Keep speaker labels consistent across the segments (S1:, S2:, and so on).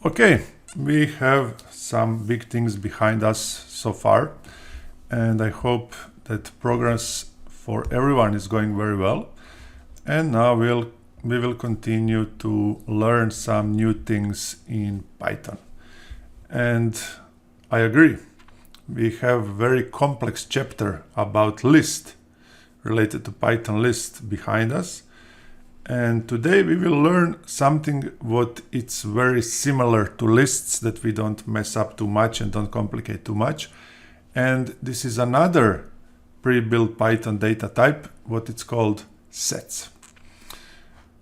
S1: Okay, we have some big things behind us so far, and I hope that progress for everyone is going very well. And now we will continue to learn some new things in Python. And I agree, we have a very complex chapter about list related to Python list behind us. And today we will learn something what it's very similar to lists, that we don't mess up too much and don't complicate too much. And this is another pre-built Python data type, what it's called sets.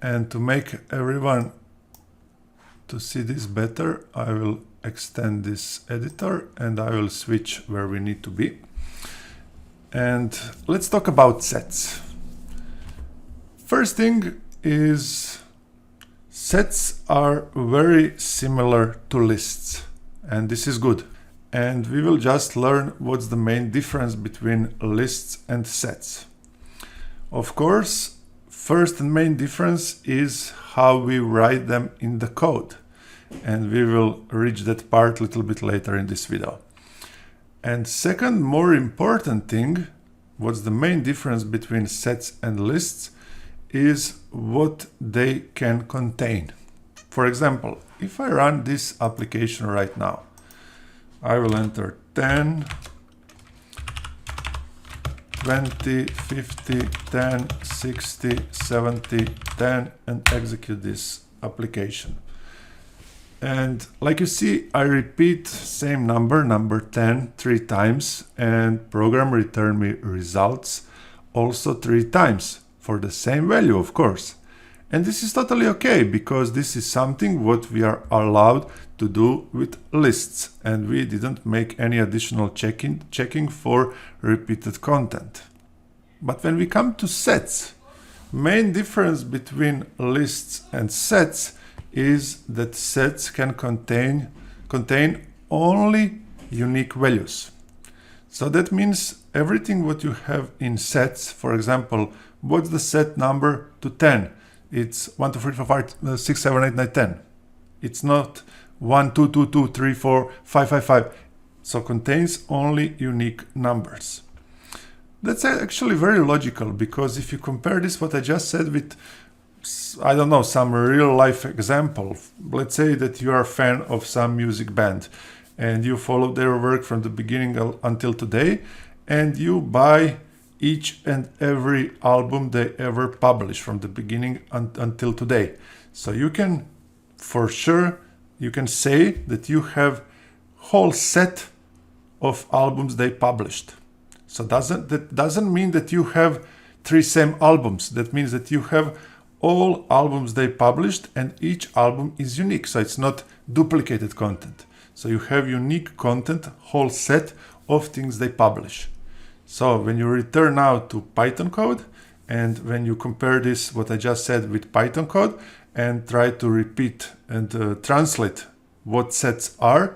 S1: And to make everyone to see this better, I will extend this editor and I will switch where we need to be. And let's talk about sets. First thing is, sets are very similar to lists, and this is good. And we will just learn what's the main difference between lists and sets. Of course, first and main difference is how we write them in the code, and we will reach that part a little bit later in this video. And second, more important thing, what's the main difference between sets and lists, is what they can contain. For example, if I run this application right now, I will enter 10, 20, 50, 10, 60, 70, 10 and execute this application. And like you see, I repeat same number 10 3 times, and program return me results also 3 times. For the same value, of course. And this is totally okay, because this is something what we are allowed to do with lists, and we didn't make any additional checking for repeated content. But when we come to sets, main difference between lists and sets is that sets can contain only unique values. So that means everything what you have in sets, for example, what's the set number to 10? It's 1, 2, 3, 4, 5, 6, 7, 8, 9, 10. It's not 1, 2, 2, 2, 3, 4, 5, 5, 5. So contains only unique numbers. That's actually very logical, because if you compare this, what I just said, with, I don't know, some real life example. Let's say that you are a fan of some music band and you follow their work from the beginning until today, and you buy each and every album they ever published from the beginning until today. So you can, for sure, you can say that you have whole set of albums they published. So that doesn't mean that you have 3 same albums. That means that you have all albums they published, and each album is unique. So it's not duplicated content. So you have unique content, whole set of things they publish. So when you return now to Python code, and when you compare this, what I just said, with Python code, and try to repeat and translate what sets are,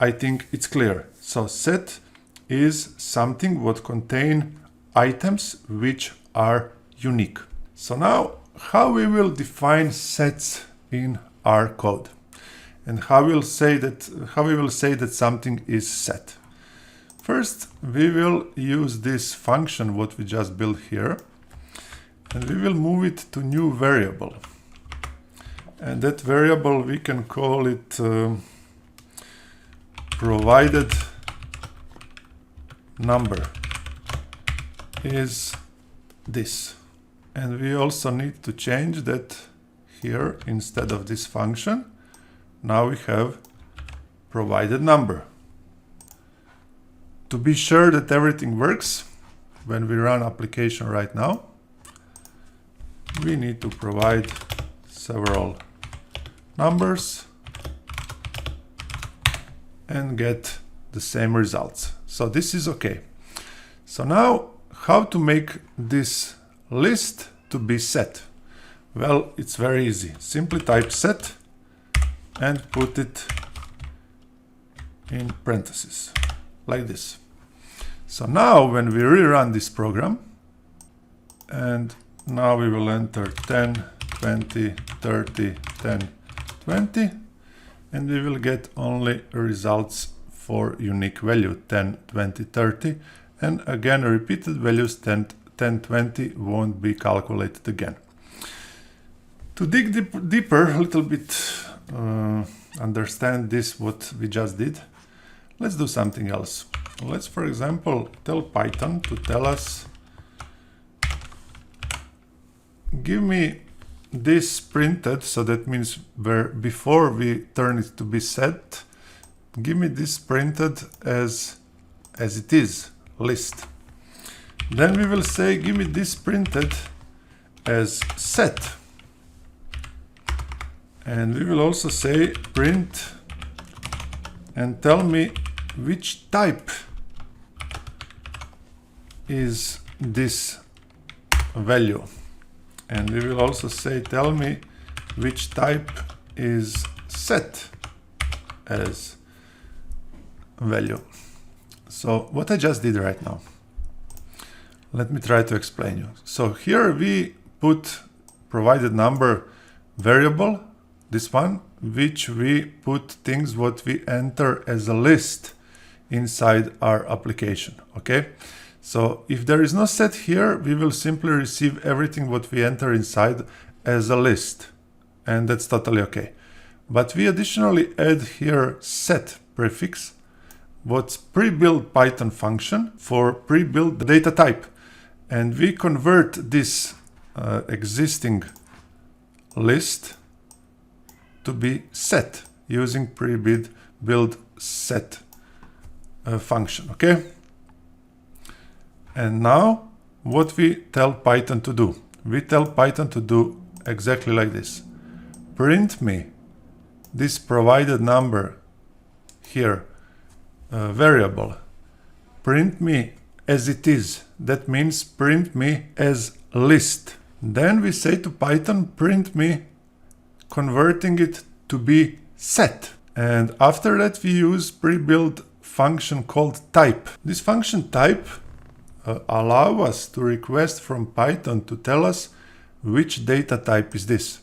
S1: I think it's clear. So set is something what contain items which are unique. So now, how we will define sets in our code, and how we will say that something is set. First, we will use this function what we just built here, and we will move it to new variable. And that variable, we can call it provided number is this. And we also need to change that here. Instead of this function, now we have provided number. To be sure that everything works, when we run application right now, we need to provide several numbers and get the same results. So this is okay. So now, how to make this list to be set? Well, it's very easy. Simply type set and put it in parentheses, like this. So now when we rerun this program, and now we will enter 10, 20, 30, 10, 20, and we will get only results for unique value 10, 20, 30, and again repeated values 10, 10, 20 won't be calculated again. To dig deeper, a little bit understand this what we just did, let's do something else. Let's, for example, tell Python to tell us, give me this printed, so that means where before we turn it to be set, give me this printed as it is, list. Then we will say, give me this printed as set. And we will also say print and tell me which type is this value. And we will also say, tell me which type is set as value. So what I just did right now, let me try to explain you. So here we put provided number variable, this one, which we put things what we enter as a list inside our application, okay? So if there is no set here, we will simply receive everything what we enter inside as a list, and that's totally okay. But we additionally add here set prefix, what's pre-built Python function for pre-built data type, and we convert this existing list to be set using pre-built set function, okay? And now what we tell Python to do? We tell Python to do exactly like this. Print me this provided number here, variable. Print me as it is. That means print me as list. Then we say to Python, print me converting it to be set. And after that we use pre-built function called type. This function type allow us to request from Python to tell us which data type is this.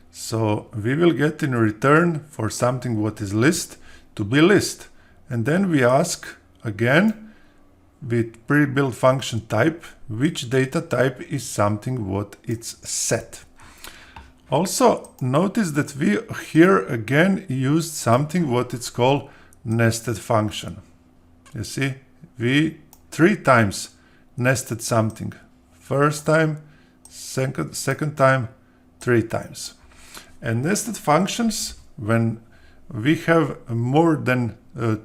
S1: So we will get in return for something what is list to be list. And then we ask again with pre-built function type, which data type is something what it's set. Also notice that we here again used something what it's called nested function. You see, we 3 times nested something. First time, second time, 3 times. And nested functions, when we have more than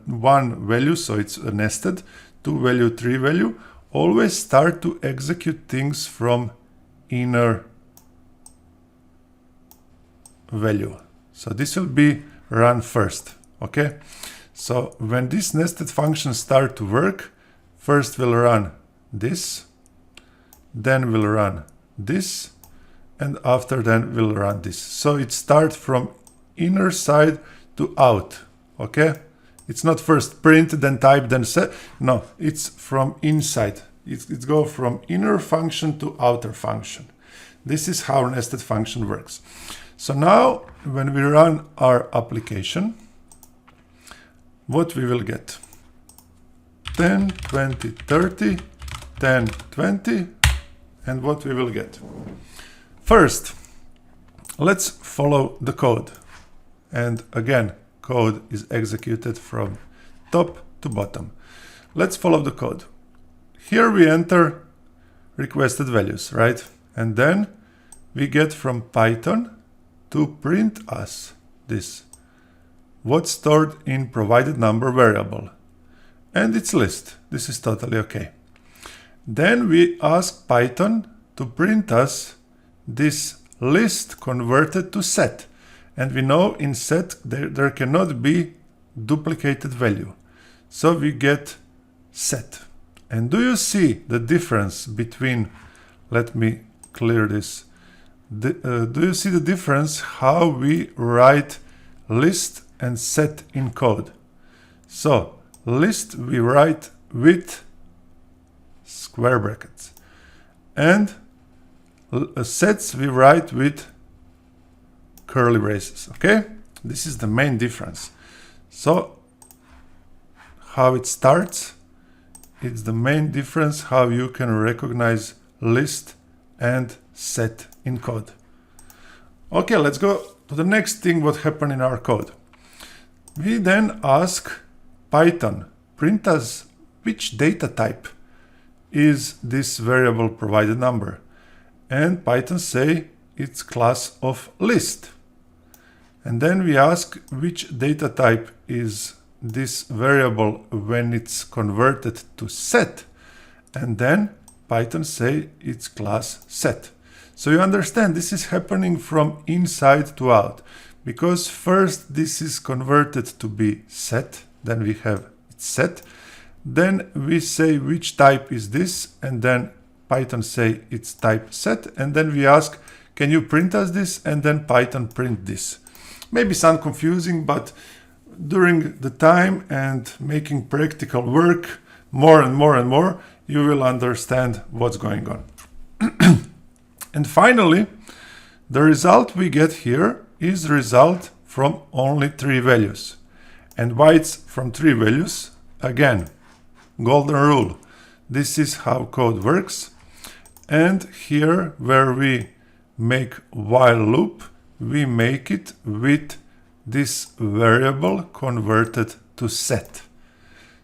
S1: one value, so it's nested, 2 value, 3 value, always start to execute things from inner value. So this will be run first, okay? So when these nested functions start to work, first we'll run this, then we'll run this, and after then we'll run this. So it starts from inner side to out, okay? It's not first print, then type, then set. No, it's from inside. It's go from inner function to outer function. This is how nested function works. So now when we run our application, what we will get? 10, 20, 30, 10, 20, and what we will get? First, let's follow the code. And again, code is executed from top to bottom. Let's follow the code. Here we enter requested values, right? And then we get from Python to print us this. What's stored in provided number variable. And it's list. This is totally okay. Then we ask Python to print us this list converted to set. And we know in set there cannot be duplicated value. So we get set. And do you see the difference between, let me clear this. Do you see the difference how we write list and set in code? So list we write with square brackets, and sets we write with curly braces, okay? This is the main difference. So how it starts, it's the main difference how you can recognize list and set in code. Okay, let's go to the next thing what happened in our code. We then ask Python, print us which data type is this variable provided number. And Python say it's class of list. And then we ask which data type is this variable when it's converted to set. And then Python say it's class set. So you understand this is happening from inside to out, because first this is converted to be set, then we have it set, then we say which type is this, and then Python say it's type set, and then we ask, can you print us this? And then Python print this. Maybe sound confusing, but during the time and making practical work more and more and more, you will understand what's going on. And finally, the result we get here is the result from only 3 values. And why it's from 3 values? Again, golden rule. This is how code works. And here where we make while loop, we make it with this variable converted to set.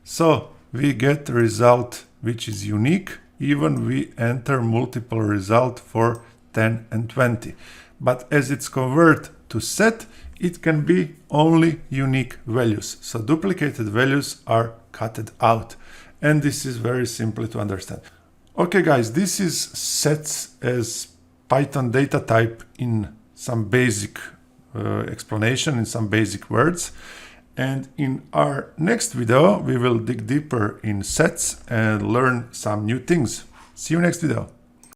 S1: So we get the result which is unique, even we enter multiple result for 10 and 20. But as it's converted to set, it can be only unique values. So duplicated values are cutted out. And this is very simple to understand. Okay guys, this is sets as Python data type in some basic explanation, in some basic words. And in our next video, we will dig deeper in sets and learn some new things. See you next video.